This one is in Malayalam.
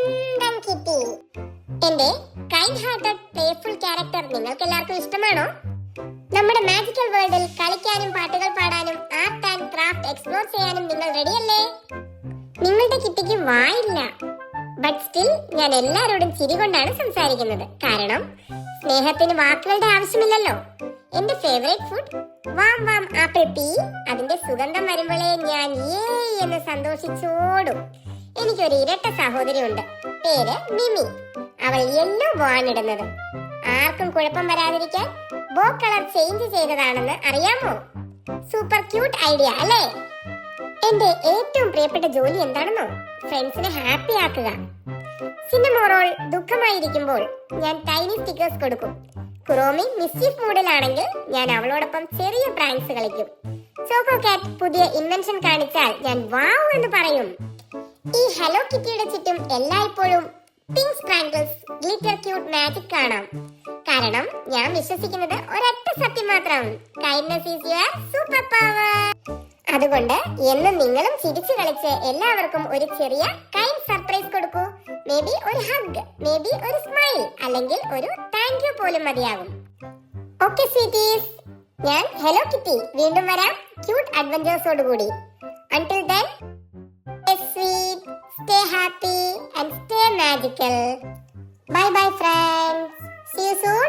സ്വന്തം കിറ്റി. എന്റെ കൈൻഡ് ഹാർട്ടഡ് പ്ലേഫുൾ ക്യാരക്ടർ നിങ്ങൾക്ക് എല്ലാവർക്കും ഇഷ്ടമാണോ? നമ്മുടെ മാജിക്കൽ വേൾഡിൽ കളിക്കാനും പാട്ടുകൾ പാടാനും ആർട്ട് ആൻഡ് ക്രാഫ്റ്റ് എക്സ്പ്ലോർ ചെയ്യാനും നിങ്ങൾ റെഡിയല്ലേ? നിങ്ങളുടെ കിറ്റിക്ക് വായില്ല, ബട്ട് സ്റ്റിൽ ഞാൻ എല്ലാരോടും ചിരി കൊണ്ടാണ് സംസാരിക്കുന്നത്. കാരണം സ്നേഹത്തിന് വാക്കുകളുടെ ആവശ്യമില്ലല്ലോ. എന്റെ favourite food warm warm apple P. അതിന്റെ സുഗന്ധം വരുമ്പോഴേ ഞാൻ ഏ എന്ന് സന്തോഷിച്ചോടും. എനിക്കൊരു ഇരട്ട സഹോദരി ഉണ്ട്, പേര് മിമി. അവൾ യെല്ലോ വാണിടുന്നത്. ആർക്കും കുഴപ്പം വരാതിരിക്കാൻ ബോ കളർ ചേഞ്ച് ചെയ്തതാണെന്ന് അറിയാമോ? സൂപ്പർ ക്യൂട്ട് ഐഡിയ അല്ലേ? എന്റെ ഏറ്റവും പ്രിയപ്പെട്ട ജോലി എന്താണെന്നോ? ഫ്രണ്ട്സിനെ ഹാപ്പി ആക്കുക. സിന്നമോറോൾ ദുഃഖമായിരിക്കുമ്പോൾ ഞാൻ ടൈനി സ്റ്റിക്കേഴ്സ് കൊടുക്കും. കുറോമി മിസ്ചീഫ് മൂഡിലാണെങ്കിൽ ഞാൻ അവളോടൊപ്പം ചെറിയ പ്രാങ്ക്സ് കളിക്കും. ചോക്കോ കാറ്റ് പുതിയ ഇൻവെൻഷൻ കാണിച്ചാൽ ഞാൻ വാവ് എന്ന് പറയും. ഈ ഹലോ കിറ്റിയുടെ ചുറ്റും എല്ലായ്പ്പോഴും പിങ്ക് സ്പ്രാങ്കിൾസ്, ഗ്ലിറ്റർ ക്യൂട്ട് മാജിക് കാണാം. കാരണം ഞാൻ വിശ്വസിക്കുന്നത് ഒരൊറ്റ സത്യം മാത്രം: kindness is your super power. അതുകൊണ്ട് എന്നും നിങ്ങളും ചിരിച്ചു കളിച്ച് എല്ലാവർക്കും ഒരു ചെറിയ കൈൻഡ് സർപ്രൈസ് കൊടുക്കൂ. മേ ബി ഒരു ഹഗ്, മേ ബി ഒരു സ്മൈൽ, അല്ലെങ്കിൽ ഒരു താങ്ക് യു പോലും മതിയാകും. ഓക്കെ സ്വീറ്റീസ്, ഞാൻ ഹലോ കിറ്റി വീണ്ടും വരാം ക്യൂട്ട് അഡ്വഞ്ചേഴ്സോട് കൂടി. Until then, stay sweet, stay happy and stay magical. Bye bye friends. See you soon.